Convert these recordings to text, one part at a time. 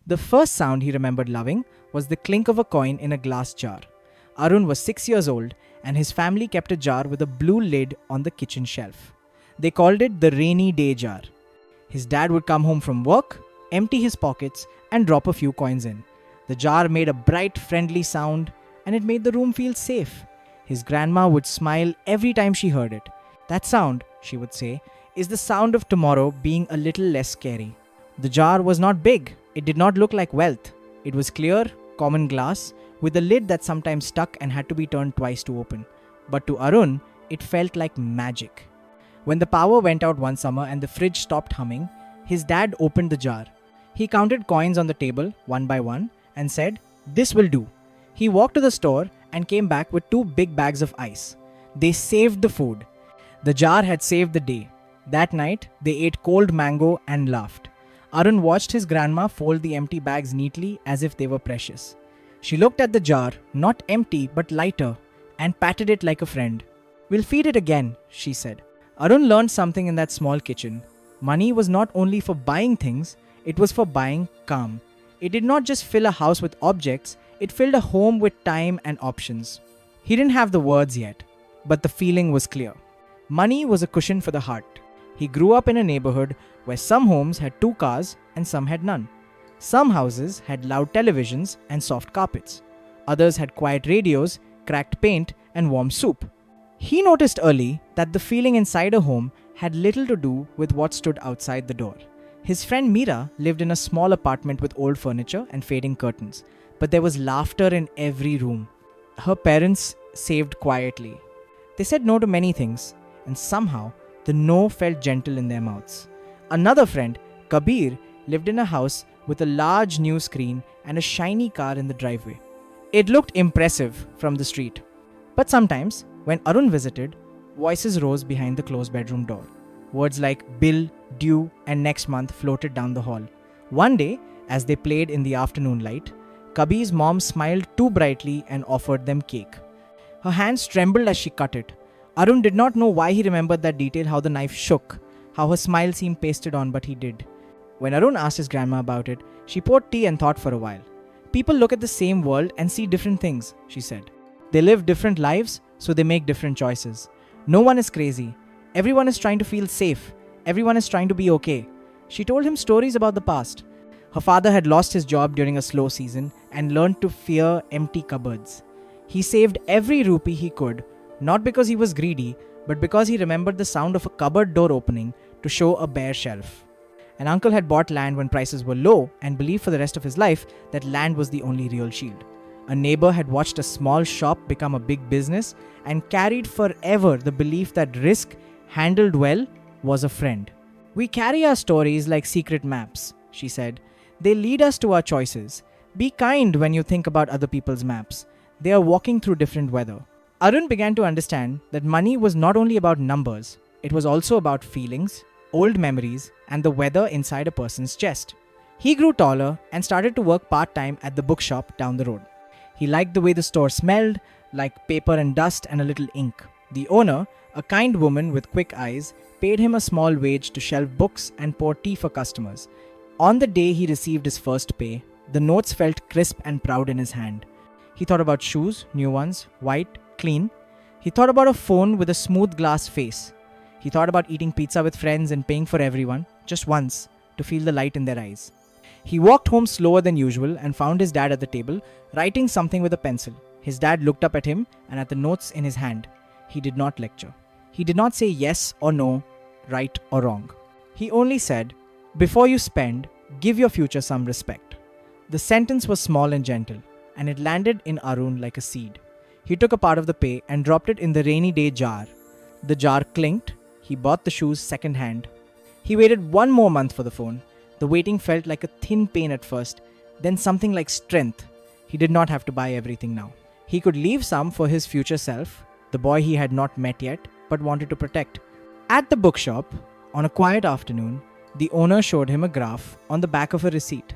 The first sound he remembered loving was the clink of a coin in a glass jar. Arun was 6 years old and his family kept a jar with a blue lid on the kitchen shelf. They called it the rainy day jar. His dad would come home from work, empty his pockets, and drop a few coins in. The jar made a bright, friendly sound, and it made the room feel safe. His grandma would smile every time she heard it. That sound, she would say, is the sound of tomorrow being a little less scary. The jar was not big. It did not look like wealth. It was clear, common glass, with a lid that sometimes stuck and had to be turned twice to open. But to Arun, it felt like magic. When the power went out one summer and the fridge stopped humming, his dad opened the jar. He counted coins on the table, one by one, and said, "This will do." He walked to the store and came back with 2 big bags of ice. They saved the food. The jar had saved the day. That night, they ate cold mango and laughed. Arun watched his grandma fold the empty bags neatly as if they were precious. She looked at the jar, not empty but lighter, and patted it like a friend. "We'll feed it again," she said. Arun learned something in that small kitchen. Money was not only for buying things, it was for buying calm. It did not just fill a house with objects, it filled a home with time and options. He didn't have the words yet, but the feeling was clear. Money was a cushion for the heart. He grew up in a neighborhood where some homes had 2 cars and some had none. Some houses had loud televisions and soft carpets. Others had quiet radios, cracked paint, and warm soup. He noticed early that the feeling inside a home had little to do with what stood outside the door. His friend Meera lived in a small apartment with old furniture and fading curtains, but there was laughter in every room. Her parents saved quietly. They said no to many things, and somehow the no felt gentle in their mouths. Another friend, Kabir, lived in a house with a large new screen and a shiny car in the driveway. It looked impressive from the street. But sometimes, when Arun visited, voices rose behind the closed bedroom door. Words like bill, due, and next month floated down the hall. One day, as they played in the afternoon light, Kabir's mom smiled too brightly and offered them cake. Her hands trembled as she cut it. Arun did not know why he remembered that detail, how the knife shook, how her smile seemed pasted on, but he did. When Arun asked his grandma about it, she poured tea and thought for a while. "People look at the same world and see different things," she said. "They live different lives, so they make different choices. No one is crazy. Everyone is trying to feel safe. Everyone is trying to be okay." She told him stories about the past. Her father had lost his job during a slow season and learned to fear empty cupboards. He saved every rupee he could, not because he was greedy, but because he remembered the sound of a cupboard door opening to show a bare shelf. An uncle had bought land when prices were low and believed for the rest of his life that land was the only real shield. A neighbor had watched a small shop become a big business and carried forever the belief that risk, handled well, was a friend. "We carry our stories like secret maps," she said. "They lead us to our choices. Be kind when you think about other people's maps. They are walking through different weather." Arun began to understand that money was not only about numbers, it was also about feelings, old memories, and the weather inside a person's chest. He grew taller and started to work part-time at the bookshop down the road. He liked the way the store smelled, like paper and dust and a little ink. The owner, a kind woman with quick eyes, paid him a small wage to shelve books and pour tea for customers. On the day he received his first pay, the notes felt crisp and proud in his hand. He thought about shoes, new ones, white, clean. He thought about a phone with a smooth glass face. He thought about eating pizza with friends and paying for everyone, just once, to feel the light in their eyes. He walked home slower than usual and found his dad at the table, writing something with a pencil. His dad looked up at him and at the notes in his hand. He did not lecture. He did not say yes or no, right or wrong. He only said, "Before you spend, give your future some respect." The sentence was small and gentle, and it landed in Arun like a seed. He took a part of the pay and dropped it in the rainy day jar. The jar clinked. He bought the shoes second-hand. He waited 1 more month for the phone. The waiting felt like a thin pain at first, then something like strength. He did not have to buy everything now. He could leave some for his future self, the boy he had not met yet but wanted to protect. At the bookshop, on a quiet afternoon, the owner showed him a graph on the back of a receipt.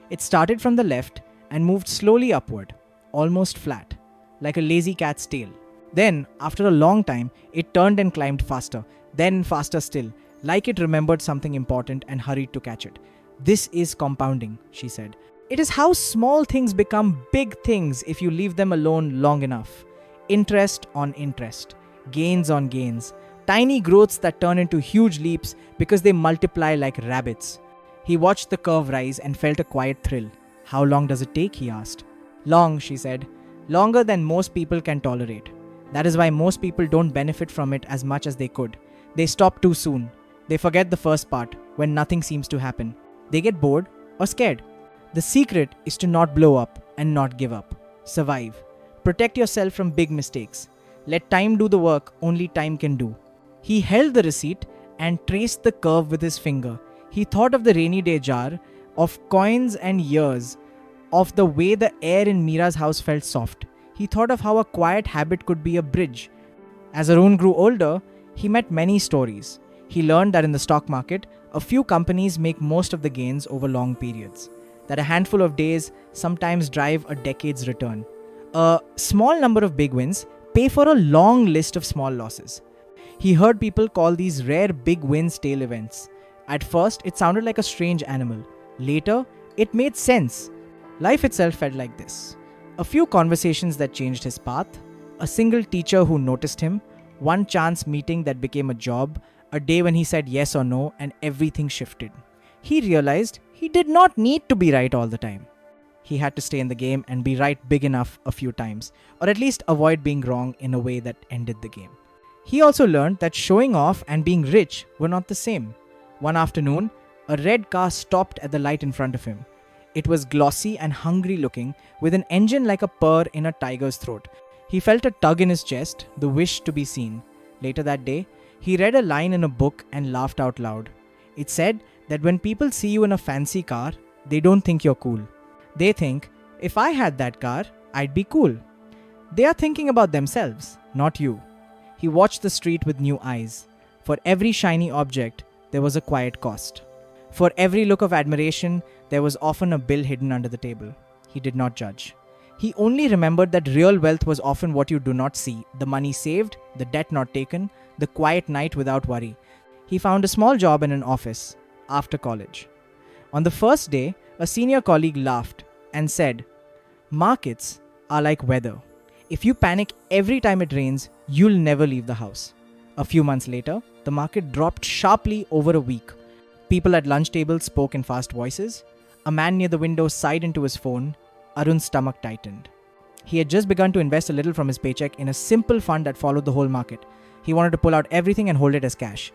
It started from the left and moved slowly upward, almost flat, like a lazy cat's tail. Then, after a long time, it turned and climbed faster, then faster still, like it remembered something important and hurried to catch it. "This is compounding," she said. It is how small things become big things if you leave them alone long enough. Interest on interest, gains on gains, tiny growths that turn into huge leaps because they multiply like rabbits. He watched the curve rise and felt a quiet thrill. How long does it take? He asked. Long, she said. Longer than most people can tolerate. That is why most people don't benefit from it as much as they could. They stop too soon. They forget the first part, when nothing seems to happen. They get bored or scared. The secret is to not blow up and not give up. Survive. Protect yourself from big mistakes. Let time do the work only time can do. He held the receipt and traced the curve with his finger. He thought of the rainy day jar, of coins and years, of the way the air in Mira's house felt soft. He thought of how a quiet habit could be a bridge. As Arun grew older, he met many stories. He learned that in the stock market, a few companies make most of the gains over long periods. That a handful of days sometimes drive a decade's return. A small number of big wins pay for a long list of small losses. He heard people call these rare big wins tail events. At first, it sounded like a strange animal. Later, it made sense. Life itself felt like this. A few conversations that changed his path, a single teacher who noticed him, one chance meeting that became a job, a day when he said yes or no and everything shifted. He realized he did not need to be right all the time. He had to stay in the game and be right big enough a few times, or at least avoid being wrong in a way that ended the game. He also learned that showing off and being rich were not the same. One afternoon, a red car stopped at the light in front of him. It was glossy and hungry looking, with an engine like a purr in a tiger's throat. He felt a tug in his chest, the wish to be seen. Later that day, he read a line in a book and laughed out loud. It said that when people see you in a fancy car, they don't think you're cool. They think, if I had that car, I'd be cool. They are thinking about themselves, not you. He watched the street with new eyes. For every shiny object, there was a quiet cost. For every look of admiration, there was often a bill hidden under the table. He did not judge. He only remembered that real wealth was often what you do not see, the money saved, the debt not taken, the quiet night without worry. He found a small job in an office after college. On the first day, a senior colleague laughed and said, "Markets are like weather. If you panic every time it rains, you'll never leave the house." A few months later, the market dropped sharply over a week. People at lunch tables spoke in fast voices. A man near the window sighed into his phone. Arun's stomach tightened. He had just begun to invest a little from his paycheck in a simple fund that followed the whole market. He wanted to pull out everything and hold it as cash.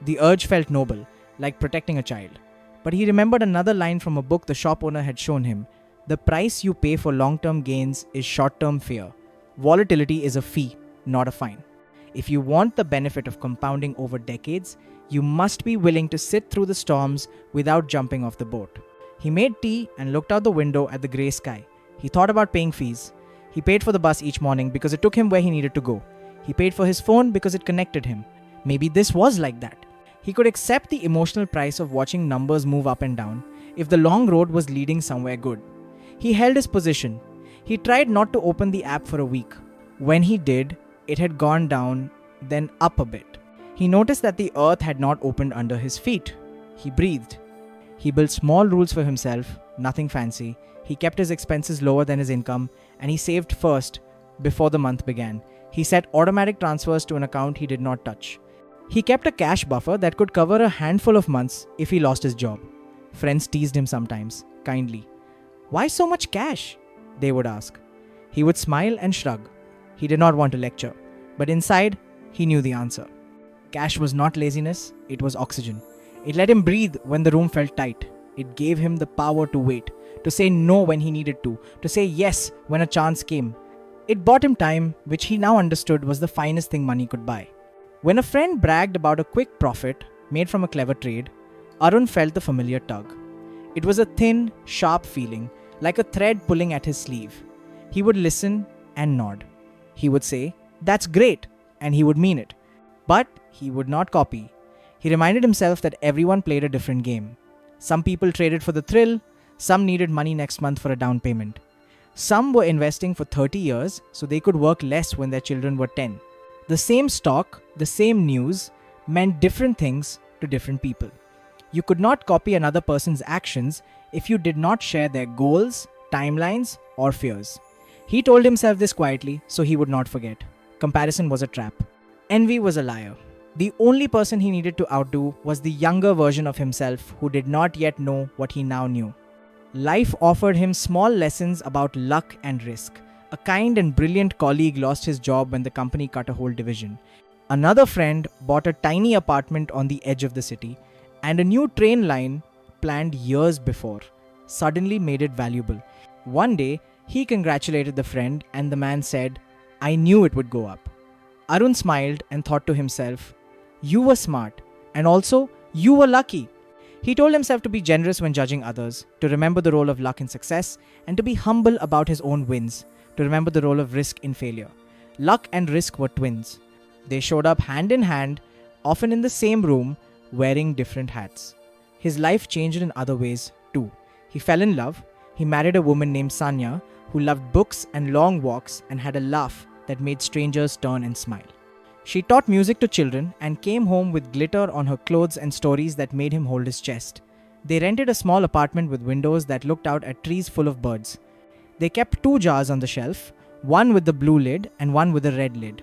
The urge felt noble, like protecting a child. But he remembered another line from a book the shop owner had shown him. The price you pay for long-term gains is short-term fear. Volatility is a fee, not a fine. If you want the benefit of compounding over decades, you must be willing to sit through the storms without jumping off the boat. He made tea and looked out the window at the grey sky. He thought about paying fees. He paid for the bus each morning because it took him where he needed to go. He paid for his phone because it connected him. Maybe this was like that. He could accept the emotional price of watching numbers move up and down if the long road was leading somewhere good. He held his position. He tried not to open the app for a week. When he did, it had gone down, then up a bit. He noticed that the earth had not opened under his feet. He breathed. He built small rules for himself, nothing fancy. He kept his expenses lower than his income, and he saved first before the month began. He set automatic transfers to an account he did not touch. He kept a cash buffer that could cover a handful of months if he lost his job. Friends teased him sometimes, kindly. "Why so much cash?" they would ask. He would smile and shrug. He did not want to lecture, but inside, he knew the answer. Cash was not laziness, it was oxygen. It let him breathe when the room felt tight. It gave him the power to wait, to say no when he needed to say yes when a chance came. It bought him time, which he now understood was the finest thing money could buy. When a friend bragged about a quick profit made from a clever trade, Arun felt the familiar tug. It was a thin, sharp feeling, like a thread pulling at his sleeve. He would listen and nod. He would say, "That's great," and he would mean it. But he would not copy. He reminded himself that everyone played a different game. Some people traded for the thrill, some needed money next month for a down payment. Some were investing for 30 years so they could work less when their children were 10. The same stock, the same news, meant different things to different people. You could not copy another person's actions if you did not share their goals, timelines, or fears. He told himself this quietly so he would not forget. Comparison was a trap. Envy was a liar. The only person he needed to outdo was the younger version of himself who did not yet know what he now knew. Life offered him small lessons about luck and risk. A kind and brilliant colleague lost his job when the company cut a whole division. Another friend bought a tiny apartment on the edge of the city, and a new train line planned years before suddenly made it valuable. One day, he congratulated the friend, and the man said, "I knew it would go up." Arun smiled and thought to himself, "You were smart, and also you were lucky." He told himself to be generous when judging others, to remember the role of luck in success, and to be humble about his own wins, to remember the role of risk in failure. Luck and risk were twins. They showed up hand in hand, often in the same room, wearing different hats. His life changed in other ways too. He fell in love. He married a woman named Sanya, who loved books and long walks and had a laugh that made strangers turn and smile. She taught music to children and came home with glitter on her clothes and stories that made him hold his chest. They rented a small apartment with windows that looked out at trees full of birds. They kept 2 jars on the shelf, one with the blue lid and one with a red lid.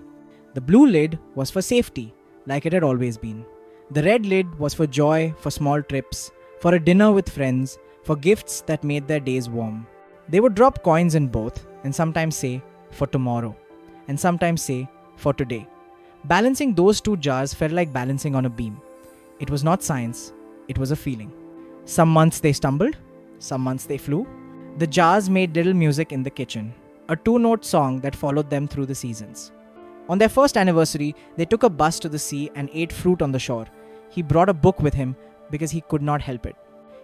The blue lid was for safety, like it had always been. The red lid was for joy, for small trips, for a dinner with friends, for gifts that made their days warm. They would drop coins in both and sometimes say, "For tomorrow," and sometimes say, "For today." Balancing those 2 jars felt like balancing on a beam. It was not science, it was a feeling. Some months they stumbled, some months they flew. The jars made little music in the kitchen, a 2-note song that followed them through the seasons. On their first anniversary, they took a bus to the sea and ate fruit on the shore. He brought a book with him because he could not help it.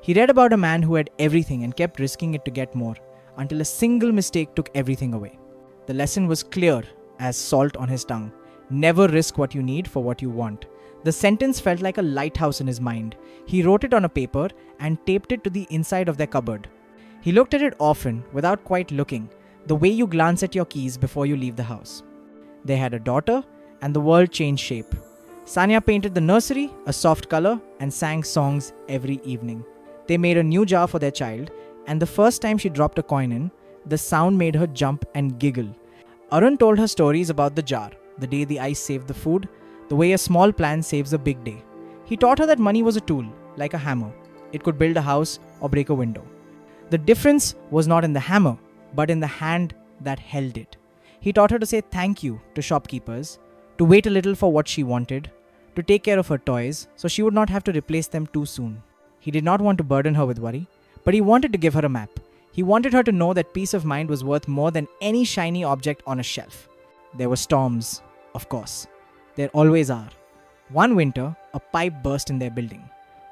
He read about a man who had everything and kept risking it to get more, until a single mistake took everything away. The lesson was clear as salt on his tongue. Never risk what you need for what you want. The sentence felt like a lighthouse in his mind. He wrote it on a paper and taped it to the inside of their cupboard. He looked at it often, without quite looking, the way you glance at your keys before you leave the house. They had a daughter, and the world changed shape. Sanya painted the nursery a soft color and sang songs every evening. They made a new jar for their child, and the first time she dropped a coin in, the sound made her jump and giggle. Arun told her stories about the jar, the day the ice saved the food, the way a small plan saves a big day. He taught her that money was a tool, like a hammer. It could build a house or break a window. The difference was not in the hammer, but in the hand that held it. He taught her to say thank you to shopkeepers, to wait a little for what she wanted, to take care of her toys so she would not have to replace them too soon. He did not want to burden her with worry, but he wanted to give her a map. He wanted her to know that peace of mind was worth more than any shiny object on a shelf. There were storms, of course. There always are. One winter, a pipe burst in their building.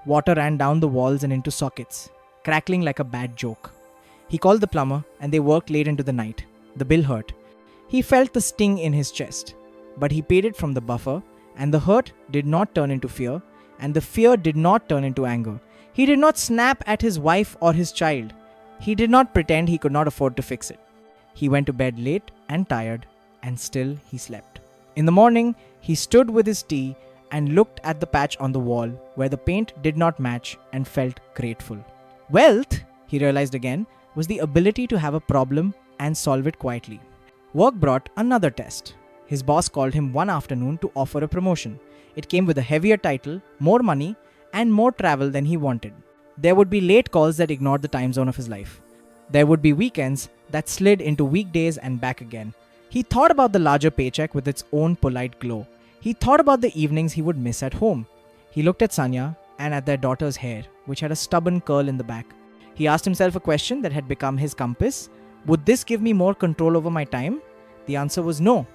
Water ran down the walls and into sockets, crackling like a bad joke. He called the plumber and they worked late into the night. The bill hurt. He felt the sting in his chest, but he paid it from the buffer, and the hurt did not turn into fear, and the fear did not turn into anger. He did not snap at his wife or his child. He did not pretend he could not afford to fix it. He went to bed late and tired, and still he slept. In the morning, he stood with his tea and looked at the patch on the wall where the paint did not match and felt grateful. Wealth, he realized again, was the ability to have a problem and solve it quietly. Work brought another test. His boss called him one afternoon to offer a promotion. It came with a heavier title, more money, and more travel than he wanted. There would be late calls that ignored the time zone of his life. There would be weekends that slid into weekdays and back again. He thought about the larger paycheck with its own polite glow. He thought about the evenings he would miss at home. He looked at Sanya and at their daughter's hair, which had a stubborn curl in the back. He asked himself a question that had become his compass. Would this give me more control over my time? The answer was no.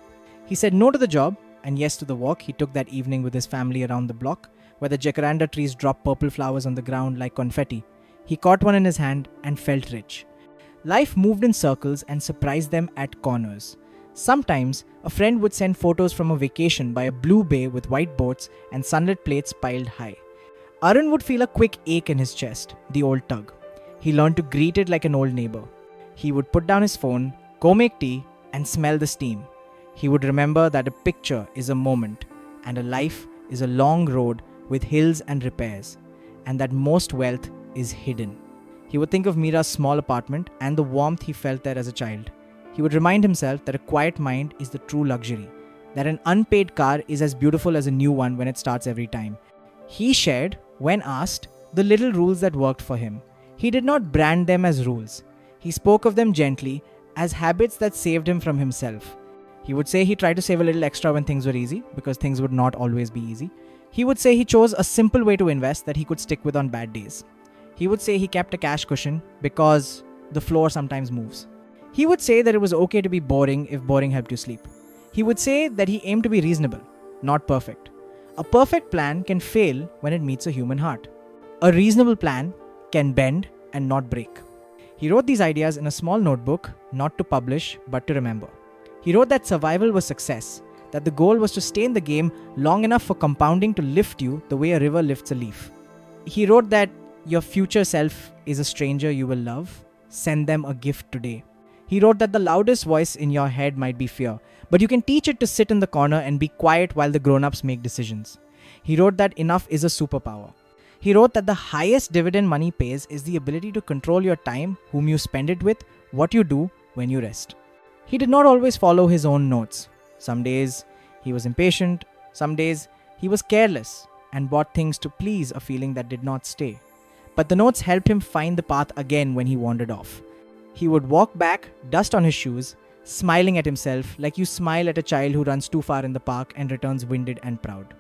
He said no to the job and yes to the walk he took that evening with his family around the block, where the jacaranda trees dropped purple flowers on the ground like confetti. He caught one in his hand and felt rich. Life moved in circles and surprised them at corners. Sometimes, a friend would send photos from a vacation by a blue bay with white boats and sunlit plates piled high. Arun would feel a quick ache in his chest, the old tug. He learned to greet it like an old neighbor. He would put down his phone, go make tea, and smell the steam. He would remember that a picture is a moment, and a life is a long road with hills and repairs. and that most wealth is hidden. He would think of Mira's small apartment and the warmth he felt there as a child. He would remind himself that a quiet mind is the true luxury, that an unpaid car is as beautiful as a new one when it starts every time. He shared, when asked, the little rules that worked for him. He did not brand them as rules. He spoke of them gently as habits that saved him from himself. He would say he tried to save a little extra when things were easy, because things would not always be easy. He would say he chose a simple way to invest that he could stick with on bad days. He would say he kept a cash cushion because the floor sometimes moves. He would say that it was okay to be boring if boring helped you sleep. He would say that he aimed to be reasonable, not perfect. A perfect plan can fail when it meets a human heart. A reasonable plan can bend and not break. He wrote these ideas in a small notebook, not to publish, but to remember. He wrote that survival was success, that the goal was to stay in the game long enough for compounding to lift you the way a river lifts a leaf. He wrote that your future self is a stranger you will love. Send them a gift today. He wrote that the loudest voice in your head might be fear, but you can teach it to sit in the corner and be quiet while the grown-ups make decisions. He wrote that enough is a superpower. He wrote that the highest dividend money pays is the ability to control your time, whom you spend it with, what you do when you rest. He did not always follow his own notes. Some days he was impatient, some days he was careless and bought things to please a feeling that did not stay. But the notes helped him find the path again when he wandered off. He would walk back, dust on his shoes, smiling at himself like you smile at a child who runs too far in the park and returns winded and proud.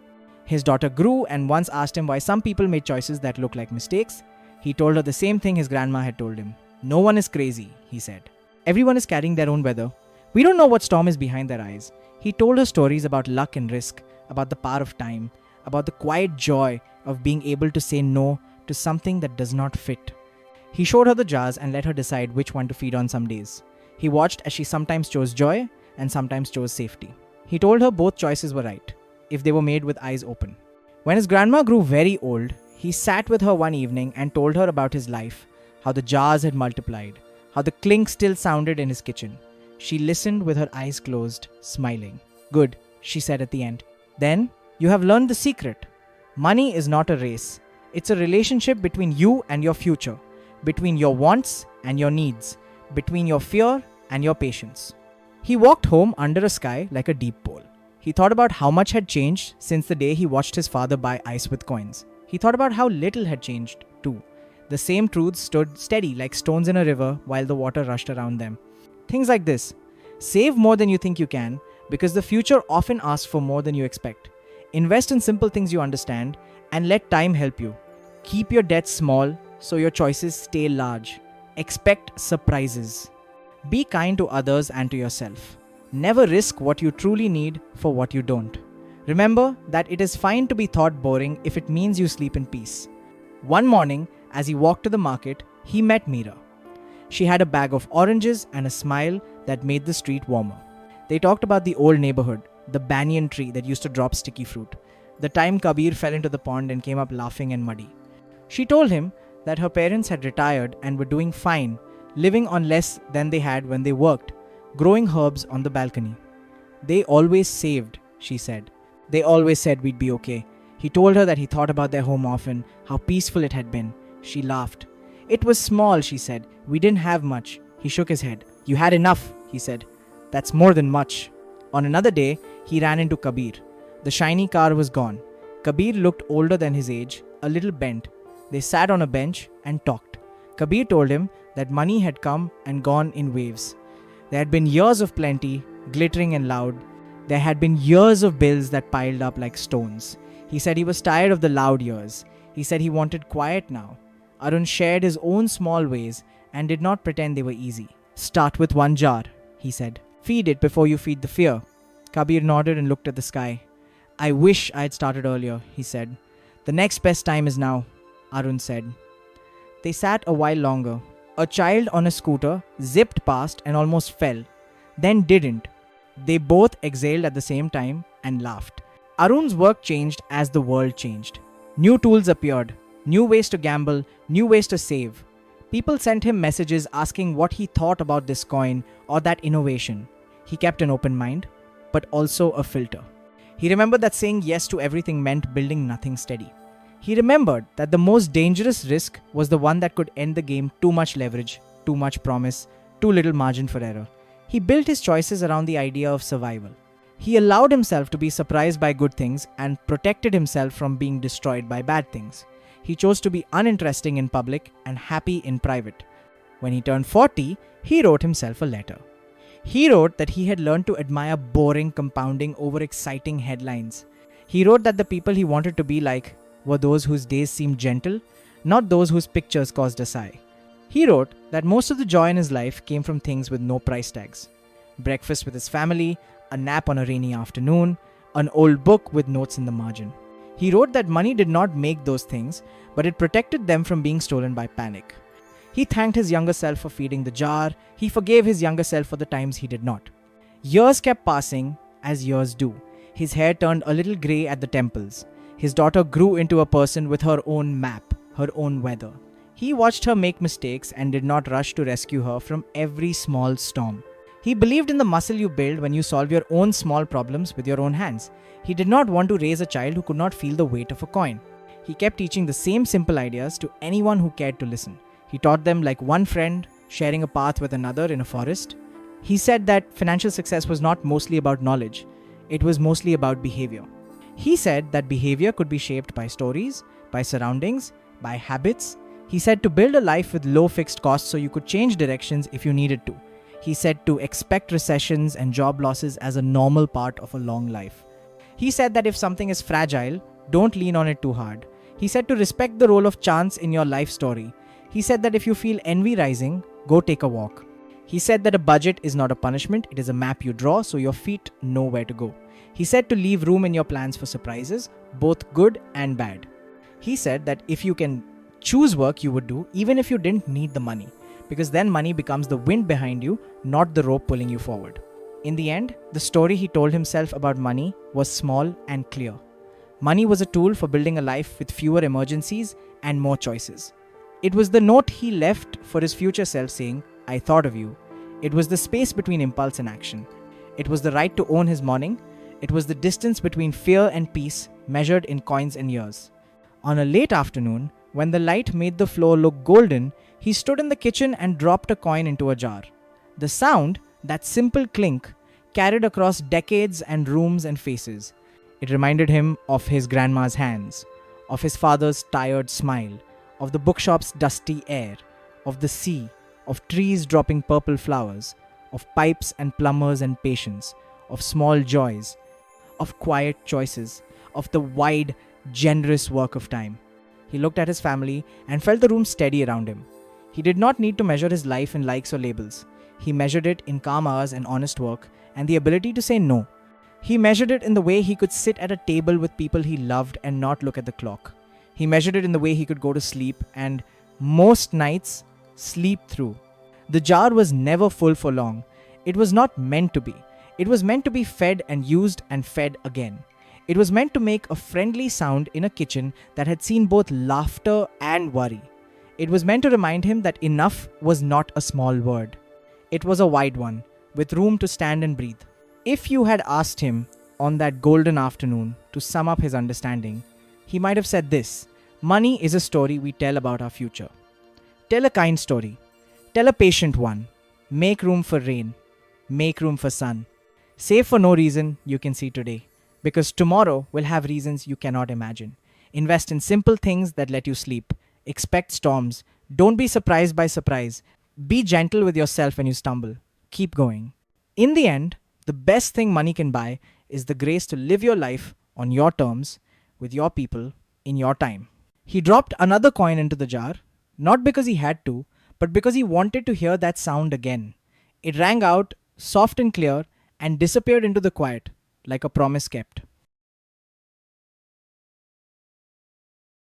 His daughter grew and once asked him why some people made choices that look like mistakes. He told her the same thing his grandma had told him. No one is crazy, he said. Everyone is carrying their own weather. We don't know what storm is behind their eyes. He told her stories about luck and risk, about the power of time, about the quiet joy of being able to say no to something that does not fit. He showed her the jars and let her decide which one to feed on some days. He watched as she sometimes chose joy and sometimes chose safety. He told her both choices were right, if they were made with eyes open. When his grandma grew very old, he sat with her one evening and told her about his life, how the jars had multiplied, how the clink still sounded in his kitchen. She listened with her eyes closed, smiling. Good, she said at the end. Then, you have learned the secret. Money is not a race. It's a relationship between you and your future, between your wants and your needs, between your fear and your patience. He walked home under a sky like a deep pool. He thought about how much had changed since the day he watched his father buy ice with coins. He thought about how little had changed too. The same truths stood steady like stones in a river while the water rushed around them. Things like this. Save more than you think you can, because the future often asks for more than you expect. Invest in simple things you understand and let time help you. Keep your debts small so your choices stay large. Expect surprises. Be kind to others and to yourself. Never risk what you truly need for what you don't. Remember that it is fine to be thought boring if it means you sleep in peace. One morning, as he walked to the market, he met Meera. She had a bag of oranges and a smile that made the street warmer. They talked about the old neighborhood, the banyan tree that used to drop sticky fruit, the time Kabir fell into the pond and came up laughing and muddy. She told him that her parents had retired and were doing fine, living on less than they had when they worked, growing herbs on the balcony. They always saved, she said. They always said we'd be okay. He told her that he thought about their home often, how peaceful it had been. She laughed. It was small, she said. We didn't have much. He shook his head. You had enough, he said. That's more than much. On another day, he ran into Kabir. The shiny car was gone. Kabir looked older than his age, a little bent. They sat on a bench and talked. Kabir told him that money had come and gone in waves. There had been years of plenty, glittering and loud. There had been years of bills that piled up like stones. He said he was tired of the loud years. He said he wanted quiet now. Arun shared his own small ways and did not pretend they were easy. Start with one jar, he said. Feed it before you feed the fear. Kabir nodded and looked at the sky. I wish I had started earlier, he said. The next best time is now, Arun said. They sat a while longer. A child on a scooter zipped past and almost fell, then didn't. They both exhaled at the same time and laughed. Arun's work changed as the world changed. New tools appeared, new ways to gamble, new ways to save. People sent him messages asking what he thought about this coin or that innovation. He kept an open mind, but also a filter. He remembered that saying yes to everything meant building nothing steady. He remembered that the most dangerous risk was the one that could end the game: too much leverage, too much promise, too little margin for error. He built his choices around the idea of survival. He allowed himself to be surprised by good things and protected himself from being destroyed by bad things. He chose to be uninteresting in public and happy in private. When he turned 40, he wrote himself a letter. He wrote that he had learned to admire boring, compounding, overexciting headlines. He wrote that the people he wanted to be like were those whose days seemed gentle, not those whose pictures caused a sigh. He wrote that most of the joy in his life came from things with no price tags: breakfast with his family, a nap on a rainy afternoon, an old book with notes in the margin. He wrote that money did not make those things, but it protected them from being stolen by panic. He thanked his younger self for feeding the jar. He forgave his younger self for the times he did not. Years kept passing, as years do. His hair turned a little grey at the temples. His daughter grew into a person with her own map, her own weather. He watched her make mistakes and did not rush to rescue her from every small storm. He believed in the muscle you build when you solve your own small problems with your own hands. He did not want to raise a child who could not feel the weight of a coin. He kept teaching the same simple ideas to anyone who cared to listen. He taught them like one friend sharing a path with another in a forest. He said that financial success was not mostly about knowledge, it was mostly about behavior. He said that behavior could be shaped by stories, by surroundings, by habits. He said to build a life with low fixed costs so you could change directions if you needed to. He said to expect recessions and job losses as a normal part of a long life. He said that if something is fragile, don't lean on it too hard. He said to respect the role of chance in your life story. He said that if you feel envy rising, go take a walk. He said that a budget is not a punishment, it is a map you draw so your feet know where to go. He said to leave room in your plans for surprises, both good and bad. He said that if you can choose work you would do even if you didn't need the money, because then money becomes the wind behind you, not the rope pulling you forward. In the end, the story he told himself about money was small and clear. Money was a tool for building a life with fewer emergencies and more choices. It was the note he left for his future self saying, "I thought of you." It was the space between impulse and action. It was the right to own his morning. It was the distance between fear and peace measured in coins and years. On a late afternoon, when the light made the floor look golden, he stood in the kitchen and dropped a coin into a jar. The sound, that simple clink, carried across decades and rooms and faces. It reminded him of his grandma's hands, of his father's tired smile, of the bookshop's dusty air, of the sea, of trees dropping purple flowers, of pipes and plumbers and patience, of small joys, of quiet choices, of the wide, generous work of time. He looked at his family and felt the room steady around him. He did not need to measure his life in likes or labels. He measured it in calm hours and honest work and the ability to say no. He measured it in the way he could sit at a table with people he loved and not look at the clock. He measured it in the way he could go to sleep and, most nights, sleep through. The jar was never full for long. It was not meant to be. It was meant to be fed and used and fed again. It was meant to make a friendly sound in a kitchen that had seen both laughter and worry. It was meant to remind him that enough was not a small word. It was a wide one, with room to stand and breathe. If you had asked him on that golden afternoon to sum up his understanding, he might have said this: money is a story we tell about our future. Tell a kind story. Tell a patient one. Make room for rain. Make room for sun. Save for no reason you can see today, because tomorrow will have reasons you cannot imagine. Invest in simple things that let you sleep. Expect storms. Don't be surprised by surprise. Be gentle with yourself when you stumble. Keep going. In the end, the best thing money can buy is the grace to live your life on your terms, with your people, in your time. He dropped another coin into the jar, not because he had to, but because he wanted to hear that sound again. It rang out, soft and clear, and disappeared into the quiet, like a promise kept.